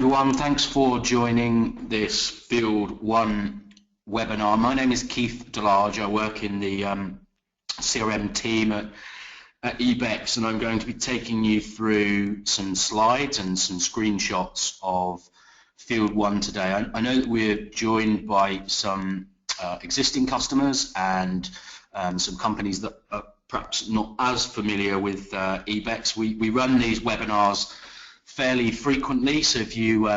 everyone, thanks for joining this FieldOne webinar. My name is Keith Delarge. I work in the CRM team at eBECS, and I'm going to be taking you through some slides and some screenshots of FieldOne today. I know that we're joined by some existing customers and some companies that are perhaps not as familiar with eBECS. We run these webinars fairly frequently, so if you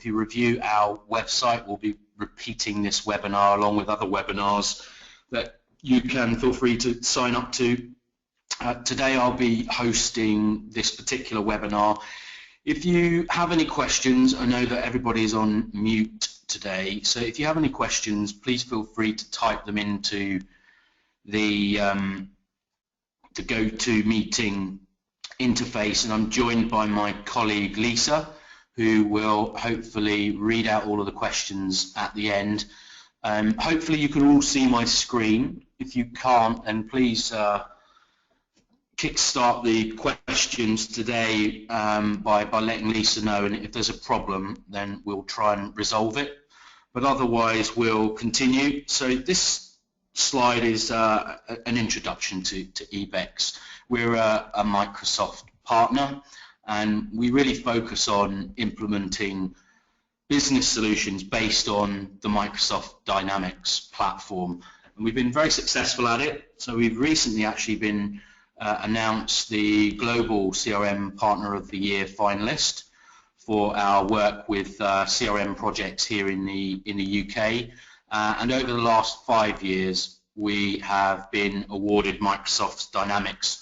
review our website, we'll be repeating this webinar along with other webinars that you can feel free to sign up to. Today I'll be hosting this particular webinar. If you have any questions, I know that everybody's on mute today, so if you have any questions, please feel free to type them into the GoToMeeting interface, and I'm joined by my colleague Lisa, who will hopefully read out all of the questions at the end. Hopefully you can all see my screen. If you can't, then please kickstart the questions today by letting Lisa know, and if there's a problem then we'll try and resolve it, but otherwise we'll continue. So this slide is an introduction to eBECS. We're a Microsoft partner, and we really focus on implementing business solutions based on the Microsoft Dynamics platform, and we've been very successful at it. So we've recently actually been announced the Global CRM Partner of the Year finalist for our work with CRM projects here in the UK, and over the last 5 years we have been awarded Microsoft's Dynamics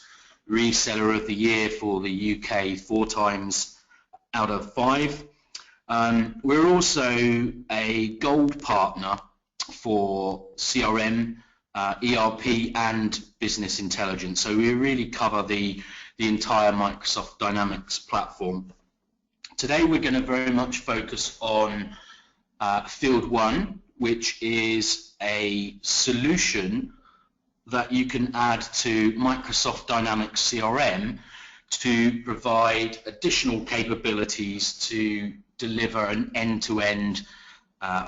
Reseller of the Year for the UK 4 times out of 5. We're also a gold partner for CRM, ERP and business intelligence, so we really cover the entire Microsoft Dynamics platform. Today we're going to very much focus on FieldOne, which is a solution that you can add to Microsoft Dynamics CRM to provide additional capabilities to deliver an end-to-end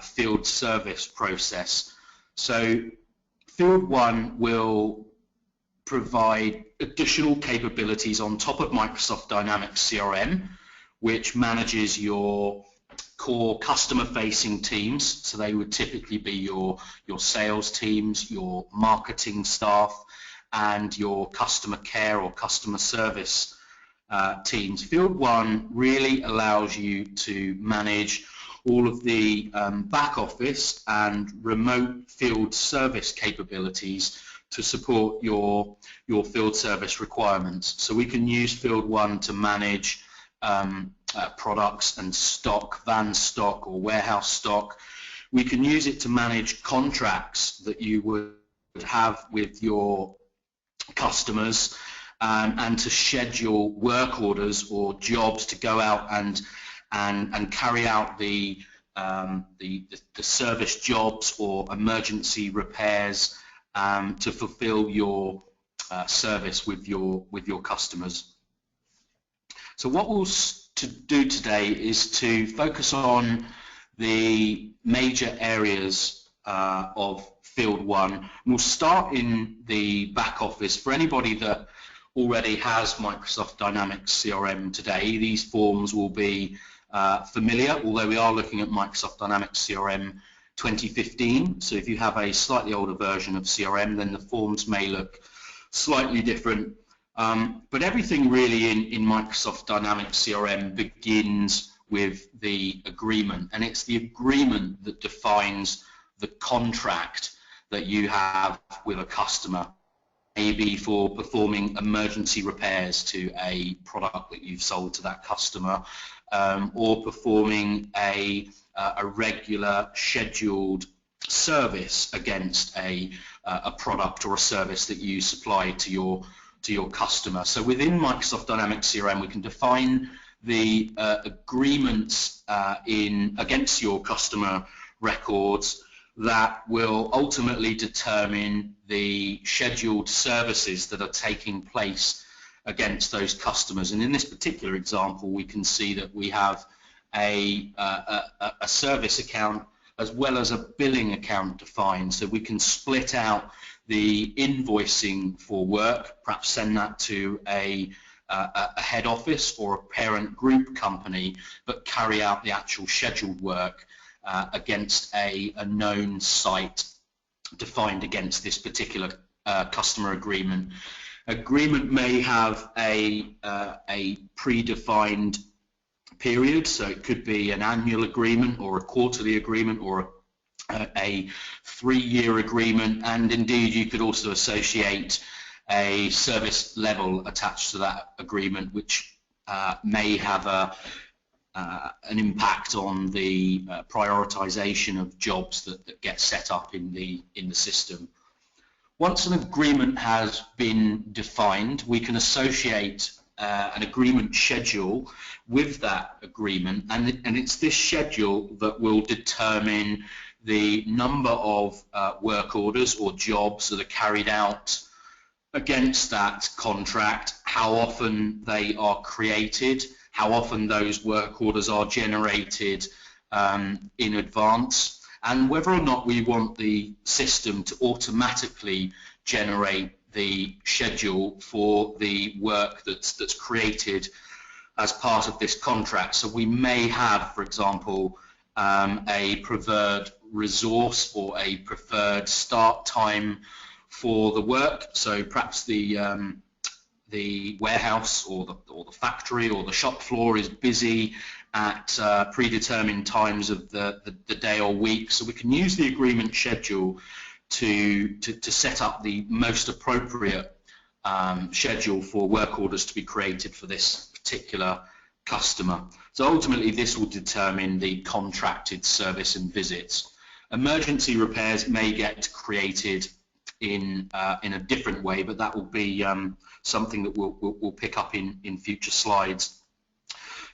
field service process. So FieldOne will provide additional capabilities on top of Microsoft Dynamics CRM, which manages your core customer-facing teams. So they would typically be your sales teams, your marketing staff, and your customer care or customer service teams. FieldOne really allows you to manage all of the back office and remote field service capabilities to support your field service requirements. So we can use FieldOne to manage products and stock, van stock or warehouse stock. We can use it to manage contracts that you would have with your customers, and to schedule work orders or jobs to go out and carry out the service jobs or emergency repairs to fulfill your service with your customers. So what we'll do today is to focus on the major areas of FieldOne. We'll start in the back office. For anybody that already has Microsoft Dynamics CRM today, these forms will be familiar, although we are looking at Microsoft Dynamics CRM 2015. So if you have a slightly older version of CRM, then the forms may look slightly different. But everything really in Microsoft Dynamics CRM begins with the agreement, and it's the agreement that defines the contract that you have with a customer, maybe for performing emergency repairs to a product that you've sold to that customer, or performing a regular scheduled service against a product or a service that you supply to your customer. So within Microsoft Dynamics CRM, we can define the agreements against your customer records that will ultimately determine the scheduled services that are taking place against those customers. And in this particular example, we can see that we have a service account as well as a billing account defined, so we can split out the invoicing for work, perhaps send that to a head office or a parent group company, but carry out the actual scheduled work against a known site defined against this particular customer agreement. Agreement may have a predefined period, so it could be an annual agreement or a quarterly agreement or a 3-year agreement, and indeed you could also associate a service level attached to that agreement, which may have an impact on the prioritization of jobs that get set up in the system. Once an agreement has been defined, we can associate an agreement schedule with that agreement, and it's this schedule that will determine the number of work orders or jobs that are carried out against that contract, how often they are created, how often those work orders are generated in advance, and whether or not we want the system to automatically generate the schedule for the work that's created as part of this contract. So we may have, for example, a preferred resource or a preferred start time for the work. So perhaps the warehouse or the factory or the shop floor is busy at predetermined times of the day or week. So we can use the agreement schedule to set up the most appropriate schedule for work orders to be created for this particular customer. So ultimately this will determine the contracted service and visits. Emergency repairs may get created in a different way, but that will be something that we'll pick up in future slides.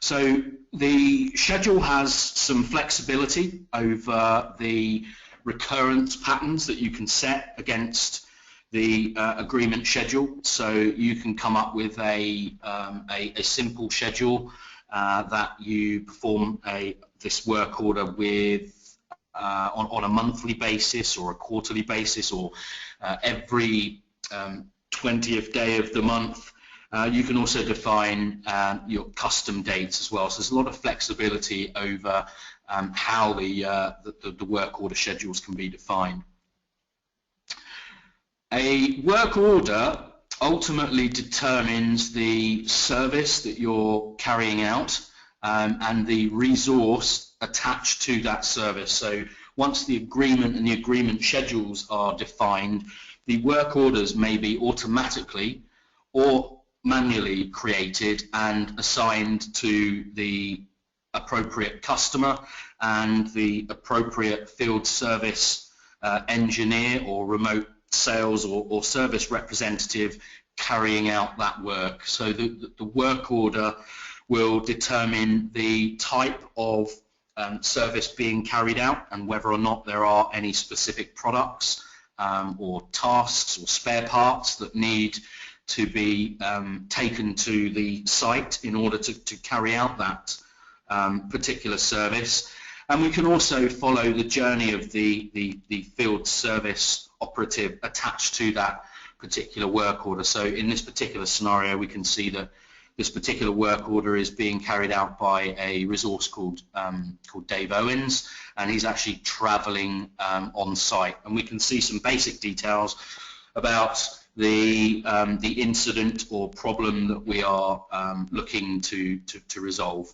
So the schedule has some flexibility over the recurrence patterns that you can set against the agreement schedule. So you can come up with a simple schedule that you perform this work order with on a monthly basis or a quarterly basis or every 20th day of the month. You can also define your custom dates as well. So there's a lot of flexibility over how the work order schedules can be defined. A work order ultimately determines the service that you're carrying out and the resource attached to that service. So once the agreement and the agreement schedules are defined, the work orders may be automatically or manually created and assigned to the appropriate customer and the appropriate field service engineer or remote sales or service representative carrying out that work. So the work order will determine the type of service being carried out and whether or not there are any specific products or tasks or spare parts that need to be taken to the site in order to carry out that particular service. And we can also follow the journey of the field service operative attached to that particular work order. So in this particular scenario, we can see that this particular work order is being carried out by a resource called Dave Owens, and he's actually traveling on site. And we can see some basic details about the incident or problem that we are looking to resolve.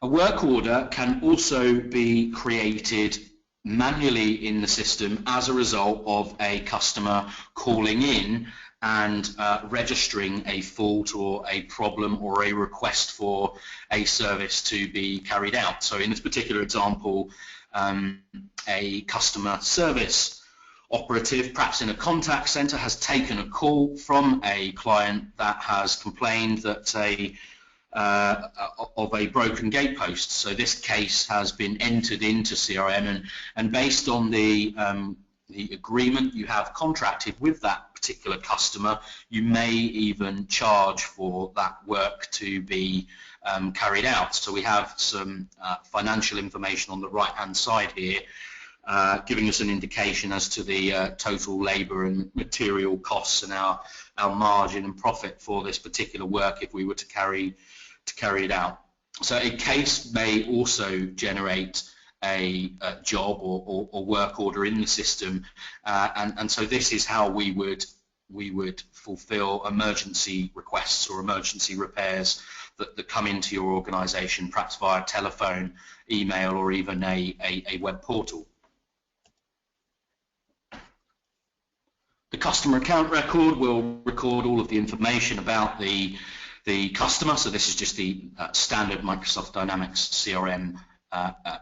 A work order can also be created manually in the system as a result of a customer calling in and registering a fault or a problem or a request for a service to be carried out. So in this particular example, a customer service operative, perhaps in a contact center, has taken a call from a client that has complained that of a broken gate post. So this case has been entered into CRM, and based on the agreement you have contracted with that particular customer, you may even charge for that work to be carried out. So we have some financial information on the right-hand side here, giving us an indication as to the total labour and material costs and our margin and profit for this particular work if we were to carry it out. So a case may also generate a job or work order in the system, and so this is how we would fulfill emergency requests or emergency repairs that come into your organisation, perhaps via telephone, email, or even a web portal. The customer account record will record all of the information about the customer. So this is just the standard Microsoft Dynamics CRM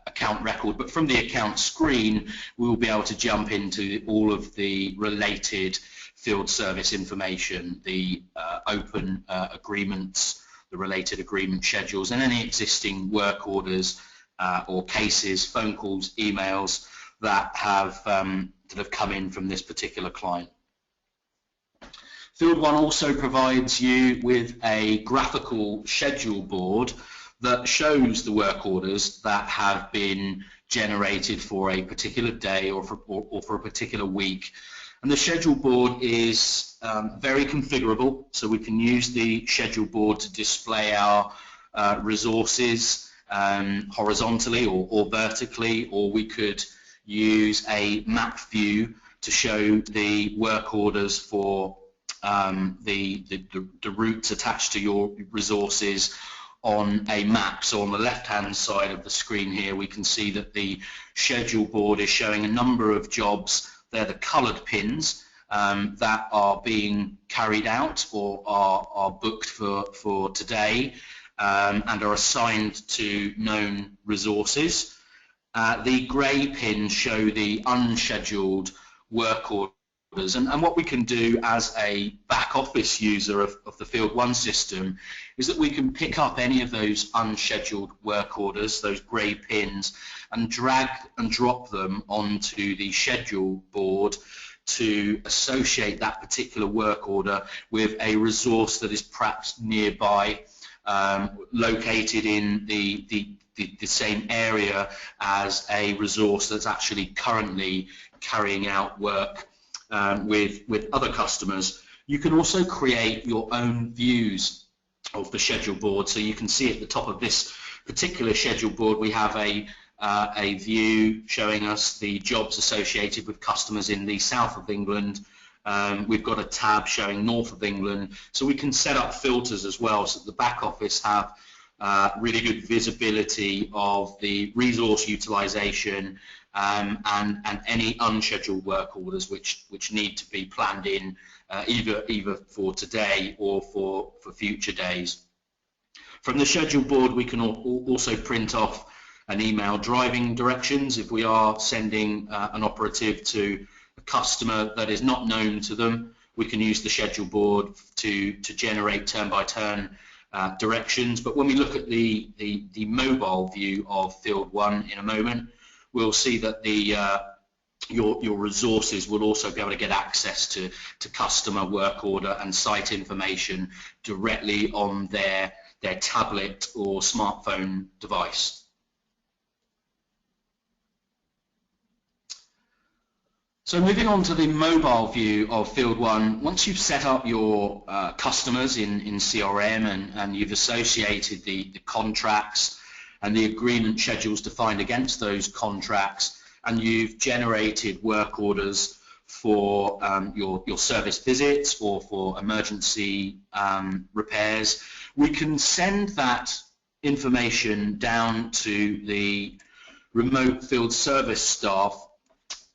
account record. But from the account screen, we will be able to jump into all of the related field service information, the open agreements, the related agreement schedules, and any existing work orders or cases, phone calls, emails that have come in from this particular client. FieldOne also provides you with a graphical schedule board that shows the work orders that have been generated for a particular day or for a particular week. And the schedule board is very configurable, so we can use the schedule board to display our resources horizontally or vertically, or we could use a map view to show the work orders for the routes attached to your resources on a map. So on the left-hand side of the screen here, we can see that the schedule board is showing a number of jobs. They're the coloured pins that are being carried out or are booked for today and are assigned to known resources. The grey pins show the unscheduled work orders. And what we can do as a back office user of the FieldOne system is that we can pick up any of those unscheduled work orders, those grey pins, and drag and drop them onto the schedule board to associate that particular work order with a resource that is perhaps nearby, located in the same area as a resource that's actually currently carrying out work with other customers. You can also create your own views of the schedule board. So you can see at the top of this particular schedule board, we have a view showing us the jobs associated with customers in the south of England. We've got a tab showing north of England. So we can set up filters as well, so that the back office have really good visibility of the resource utilization and any unscheduled work orders which need to be planned in either for today or for future days. From the schedule board, we can also print off an email driving directions if we are sending an operative to a customer that is not known to them. We can use the schedule board to generate turn-by-turn directions. But when we look at the mobile view of FieldOne in a moment, we'll see that your resources will also be able to get access to customer work order and site information directly on their tablet or smartphone device. So moving on to the mobile view of FieldOne, once you've set up your customers in CRM and you've associated the contracts and the agreement schedules defined against those contracts, and you've generated work orders for your service visits or for emergency repairs, we can send that information down to the remote field service staff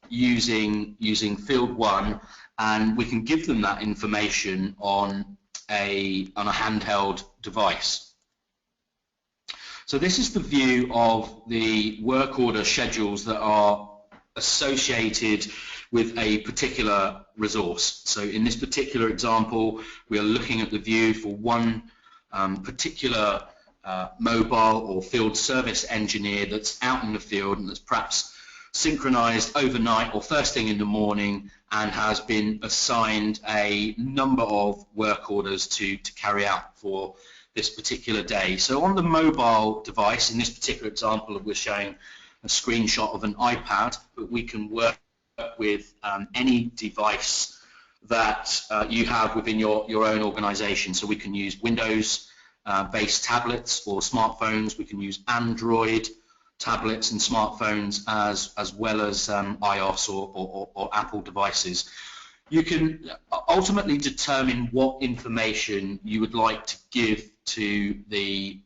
using FieldOne, and we can give them that information on a handheld device. So this is the view of the work order schedules that are associated with a particular resource. So in this particular example, we are looking at the view for one particular mobile or field service engineer that's out in the field and that's perhaps synchronized overnight or first thing in the morning and has been assigned a number of work orders to carry out for this particular day. So on the mobile device, in this particular example, we're showing a screenshot of an iPad, but we can work with any device that you have within your own organization. So we can use Windows based tablets or smartphones. We can use Android tablets and smartphones as well as iOS or Apple devices. You can ultimately determine what information you would like to give to the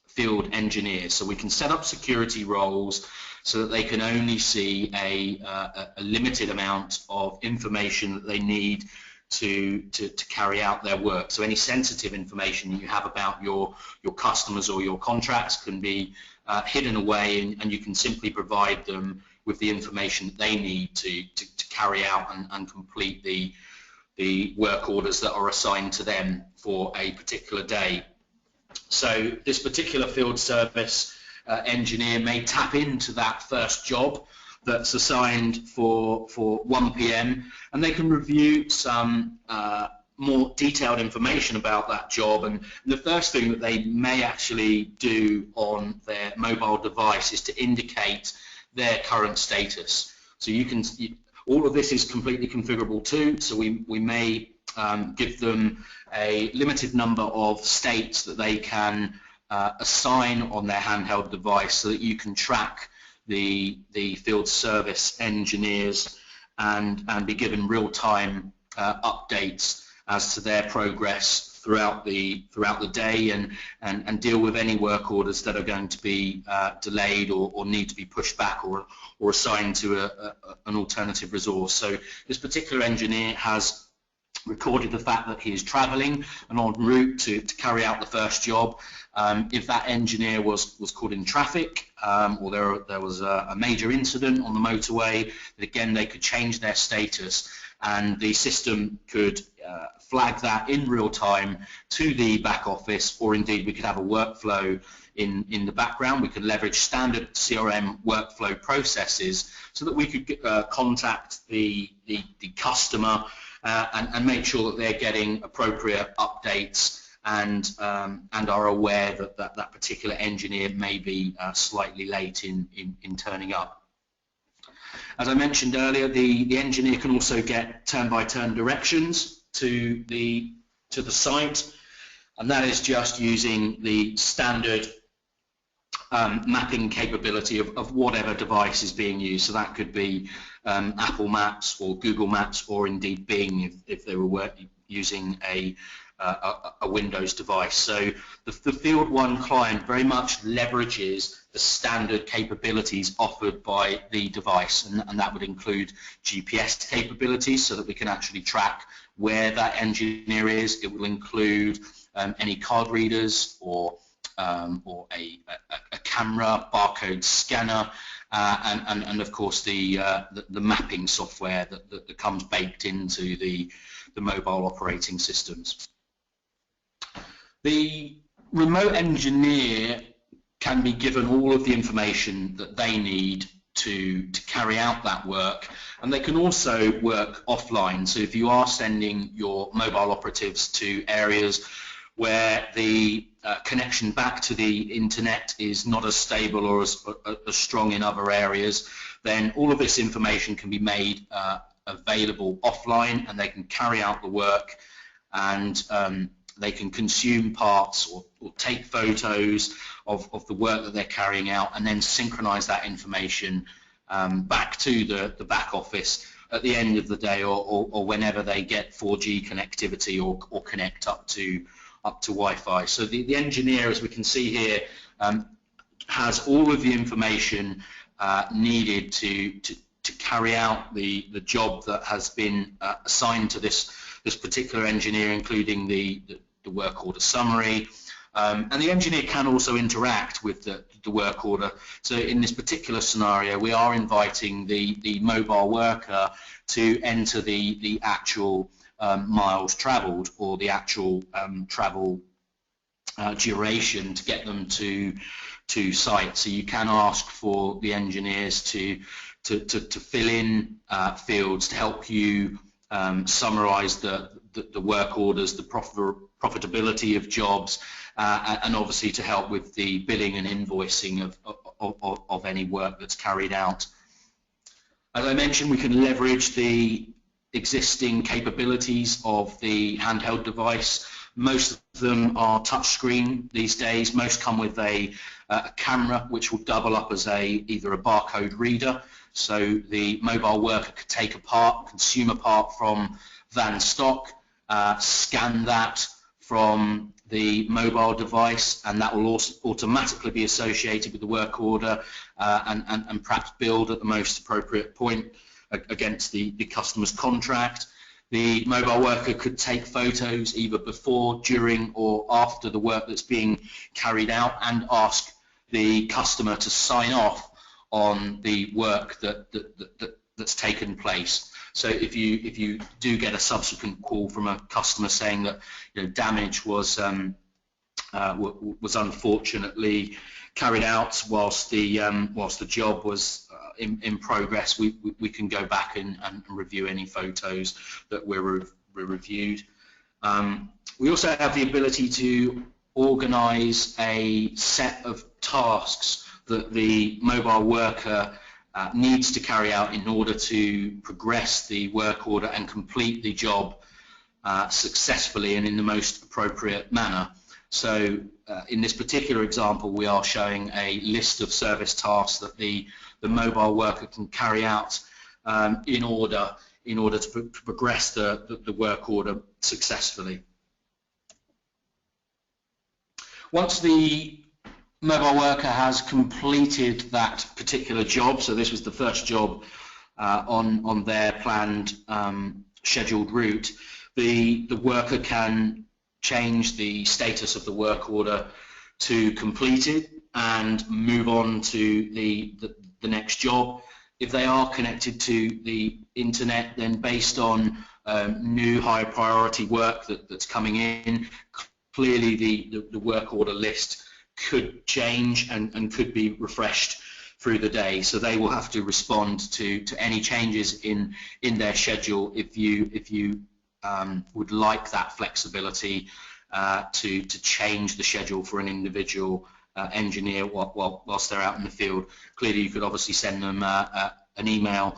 field engineer. So we can set up security roles so that they can only see a limited amount of information that they need to carry out their work. So any sensitive information you have about your customers or your contracts can be hidden away, and you can simply provide them with the information that they need to carry out and complete the work orders that are assigned to them for a particular day. So this particular field service engineer may tap into that first job that's assigned for 1 p.m. and they can review some more detailed information about that job, and the first thing that they may actually do on their mobile device is to indicate their current status. So you can, all of this is completely configurable too, so we may give them a limited number of states that they can assign on their handheld device so that you can track the field service engineers and be given real-time updates as to their progress throughout the day, and deal with any work orders that are going to be delayed or need to be pushed back or assigned to an alternative resource. So this particular engineer has recorded the fact that he is traveling and en route to carry out the first job. If that engineer was caught in traffic or there was a major incident on the motorway, again they could change their status and the system could flag that in real time to the back office, or indeed we could have a workflow in the background. We could leverage standard CRM workflow processes so that we could contact the customer and make sure that they're getting appropriate updates and are aware that particular engineer may be slightly late in turning up. As I mentioned earlier, the engineer can also get turn-by-turn directions to the site, and that is just using the standard mapping capability of whatever device is being used. So that could be Apple Maps or Google Maps, or indeed Bing if they were using a Windows device. So the FieldOne client very much leverages the standard capabilities offered by the device, and that would include GPS capabilities so that we can actually track where that engineer is. It will include any card readers or a camera, barcode scanner, and of course the mapping software that comes baked into the mobile operating systems. The remote engineer can be given all of the information that they need to carry out that work, and they can also work offline. So if you are sending your mobile operatives to areas where the connection back to the internet is not as stable or as strong in other areas, then all of this information can be made available offline, and they can carry out the work, and they can consume parts or take photos of the work that they're carrying out, and then synchronize that information back to the back office at the end of the day, or whenever they get 4G connectivity or connect up to Wi-Fi. So the engineer, as we can see here, has all of the information needed to carry out the job that has been assigned to this particular engineer, including the work order summary. And the engineer can also interact with the work order. So in this particular scenario, we are inviting the mobile worker to enter the actual miles traveled, or the actual travel duration to get them to site. So you can ask for the engineers to fill in fields to help you summarize the work orders, the profitability of jobs, and obviously to help with the billing and invoicing of any work that's carried out. As I mentioned, we can leverage the existing capabilities of the handheld device. Most of them are touchscreen these days. Most come with a camera which will double up as either a barcode reader, so the mobile worker could take a part, consume a part from van stock, scan that from the mobile device, and that will also automatically be associated with the work order and perhaps billed at the most appropriate point against the customer's contract. The mobile worker could take photos either before, during or after the work that's being carried out and ask the customer to sign off on the work that's taken place. So if you do get a subsequent call from a customer saying that damage was unfortunately carried out whilst the job was in progress, we can go back and review any photos that were reviewed. We also have the ability to organise a set of tasks that the mobile worker needs to carry out in order to progress the work order and complete the job successfully and in the most appropriate manner. So in this particular example, we are showing a list of service tasks that the mobile worker can carry out in order to progress the work order successfully. Once the mobile worker has completed that particular job, so this was the first job on their planned scheduled route, the worker can change the status of the work order to completed and move on to the next job. If they are connected to the internet, then based on new high priority work that's coming in, clearly the work order list could change and could be refreshed through the day. So they will have to respond to any changes in their schedule if you would like that flexibility to change the schedule for an individual engineer whilst they're out in the field. Clearly, you could obviously send them an email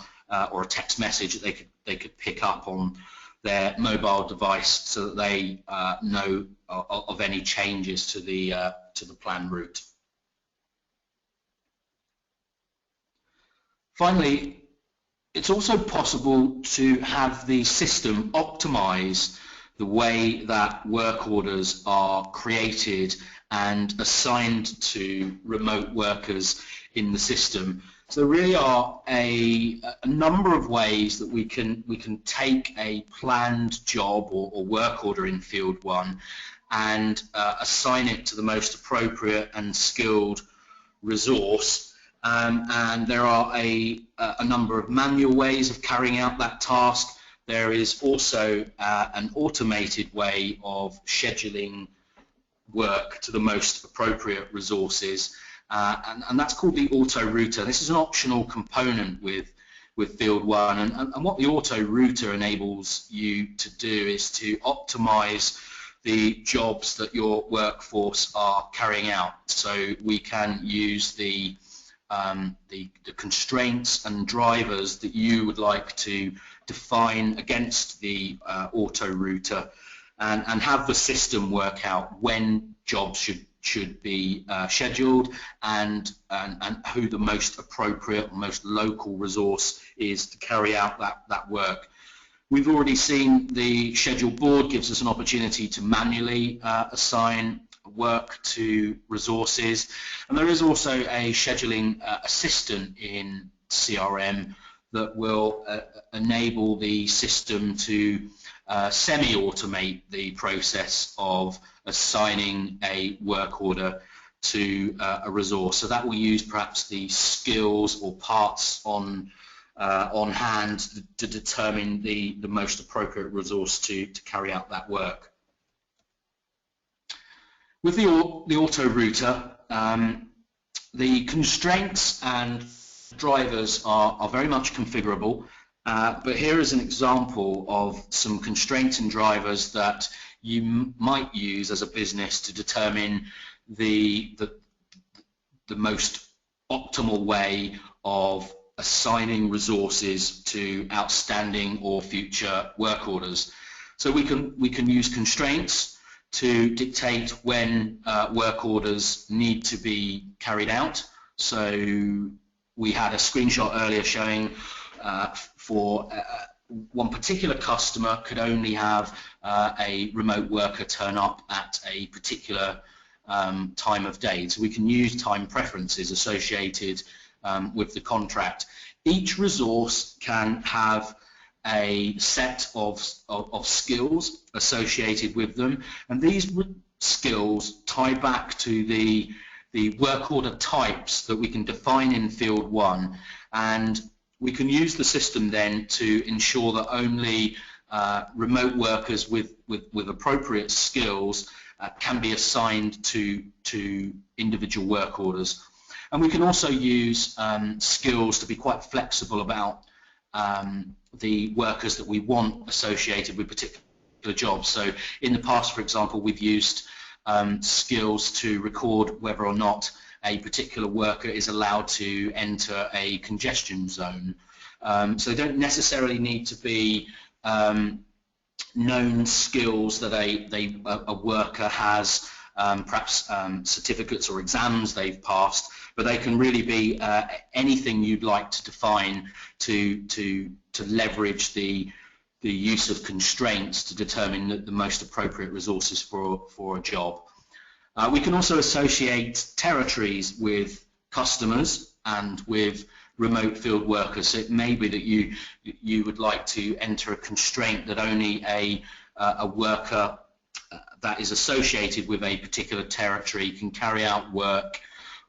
or a text message that they could pick up on their mobile device so that they know of any changes to the planned route. Finally, it's also possible to have the system optimize the way that work orders are created and assigned to remote workers in the system. So there really are a number of ways that we can take a planned job or work order in FieldOne and assign it to the most appropriate and skilled resource. And there are a number of manual ways of carrying out that task. There is also an automated way of scheduling work to the most appropriate resources, and that's called the Autoroute. This is an optional component with FieldOne, and what the Autoroute enables you to do is to optimize the jobs that your workforce are carrying out. So we can use the constraints and drivers that you would like to define against the Autoroute and have the system work out when jobs should be scheduled and who the most appropriate, most local resource is to carry out that work. We've already seen the schedule board gives us an opportunity to manually assign work to resources, and there is also a scheduling assistant in CRM that will enable the system to semi-automate the process of assigning a work order to a resource. So that will use perhaps the skills or parts on hand to determine the most appropriate resource to carry out that work. With the Autoroute, the constraints and drivers are very much configurable, but here is an example of some constraints and drivers that you might use as a business to determine the most optimal way of assigning resources to outstanding or future work orders. So we can use constraints to dictate when work orders need to be carried out. So we had a screenshot earlier showing for one particular customer could only have a remote worker turn up at a particular time of day. So we can use time preferences associated with the contract. Each resource can have a set of skills associated with them, and these skills tie back to the work order types that we can define in FieldOne, and we can use the system then to ensure that only remote workers with appropriate skills can be assigned to individual work orders. And we can also use skills to be quite flexible about the workers that we want associated with particular jobs. So in the past, for example, we've used skills to record whether or not a particular worker is allowed to enter a congestion zone. So they don't necessarily need to be known skills that a worker has, perhaps certificates or exams they've passed, but they can really be anything you'd like to define to leverage the use of constraints to determine the most appropriate resources for a job. We can also associate territories with customers and with remote field workers. So it may be that you would like to enter a constraint that only a worker that is associated with a particular territory can carry out work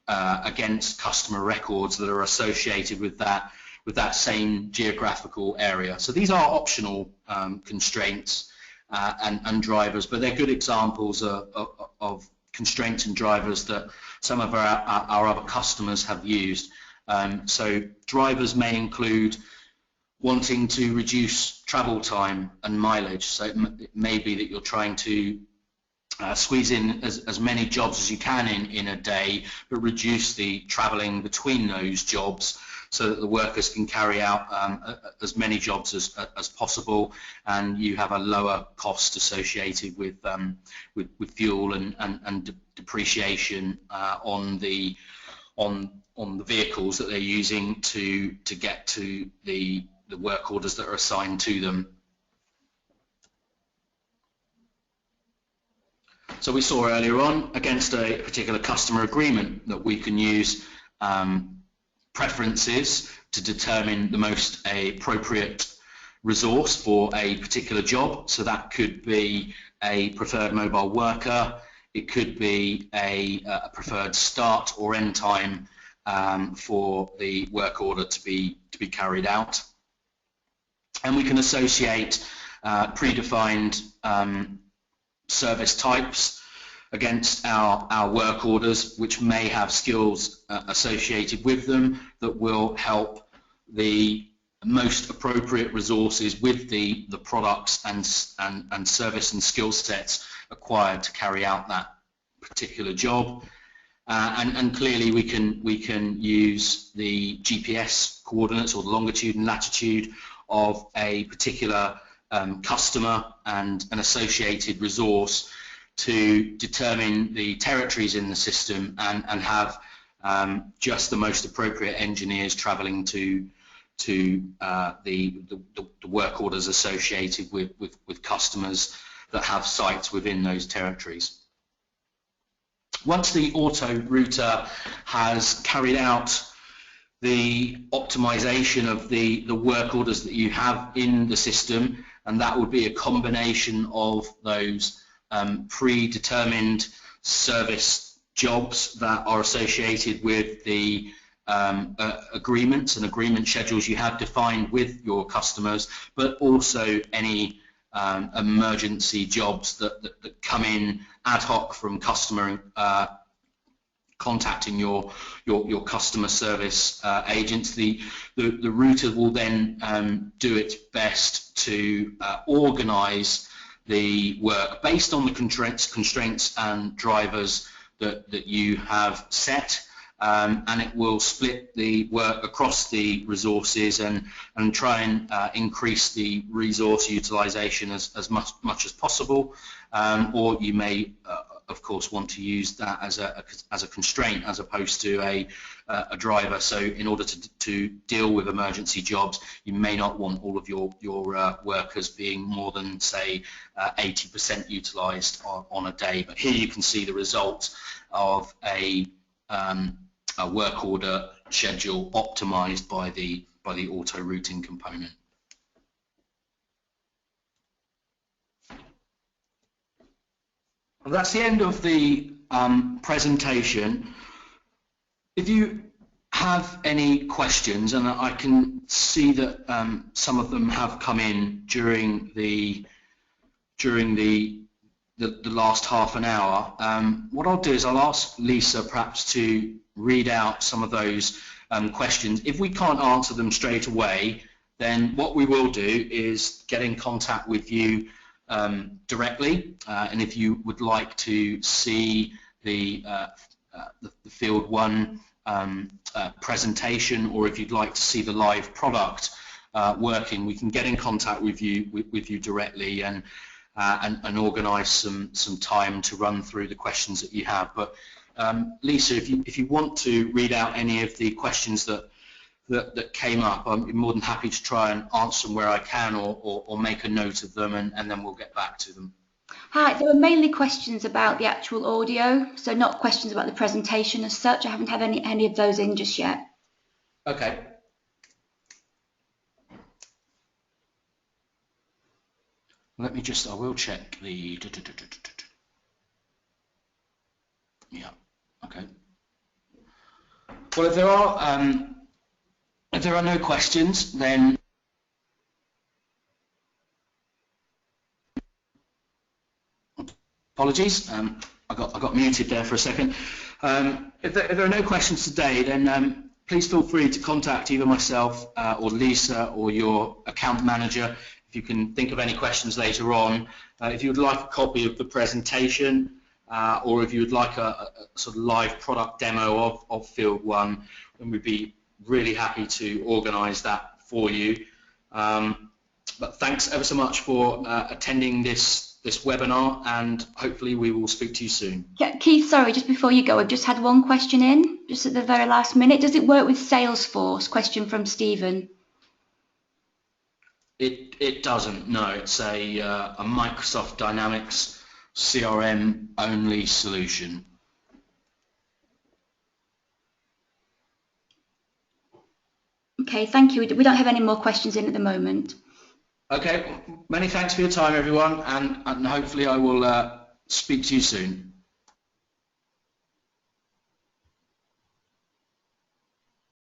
against customer records that are associated with that same geographical area. So these are optional constraints and drivers, but they're good examples of constraints and drivers that some of our other customers have used. So drivers may include wanting to reduce travel time and mileage. So it may be that you're trying to squeeze in as many jobs as you can in a day, but reduce the traveling between those jobs so that the workers can carry out as many jobs as possible, and you have a lower cost associated with fuel and depreciation on the vehicles that they're using to get to the work orders that are assigned to them. So we saw earlier on, against a particular customer agreement, that we can use preferences to determine the most appropriate resource for a particular job. So that could be a preferred mobile worker, it could be a preferred start or end time for the work order to be carried out. And we can associate predefined service types against our work orders, which may have skills associated with them that will help the most appropriate resources with the products and service and skill sets acquired to carry out that particular job. And clearly we can use the GPS coordinates or the longitude and latitude of a particular customer and an associated resource to determine the territories in the system and have just the most appropriate engineers traveling to the work orders associated with customers that have sites within those territories. Once the Autorouter has carried out the optimization of the work orders that you have in the system, and that would be a combination of those predetermined service jobs that are associated with the agreements and agreement schedules you have defined with your customers, but also any emergency jobs that come in ad hoc from customer contacting your customer service agents. The router will then do its best to organize the work based on the constraints and drivers that you have set, and it will split the work across the resources and try and increase the resource utilization as much as possible, or you may of course want to use that as a constraint as opposed to a driver. So in order to deal with emergency jobs, you may not want all of your workers being more than, say, 80% utilized on a day. But here you can see the result of a work order schedule optimized by the auto routing component. Well, that's the end of the presentation. If you have any questions, and I can see that some of them have come in during the last half an hour, what I'll do is I'll ask Lisa perhaps to read out some of those questions. If we can't answer them straight away, then what we will do is get in contact with you directly, and if you would like to see the FieldOne presentation, or if you'd like to see the live product working, we can get in contact with you directly and organise some time to run through the questions that you have. But Lisa, if you want to read out any of the questions that came up, I'm more than happy to try and answer them where I can, or make a note of them, and then we'll get back to them. Hi, there were mainly questions about the actual audio, so not questions about the presentation as such. I haven't had any of those in just yet. Okay. Let me I will check the... Yeah, okay. Well, if there are no questions, then apologies, I got muted there for a second. If there are no questions today, then please feel free to contact either myself or Lisa or your account manager if you can think of any questions later on. If you would like a copy of the presentation, or if you would like a sort of live product demo of FieldOne, then we'd be really happy to organise that for you. But thanks ever so much for attending this webinar, and hopefully we will speak to you soon. Yeah, Keith, sorry, just before you go, I've just had one question in, just at the very last minute. Does it work with Salesforce? Question from Stephen. It doesn't, no. It's a Microsoft Dynamics CRM only solution. Okay, thank you. We don't have any more questions in at the moment. Okay, many thanks for your time, everyone, and hopefully I will speak to you soon.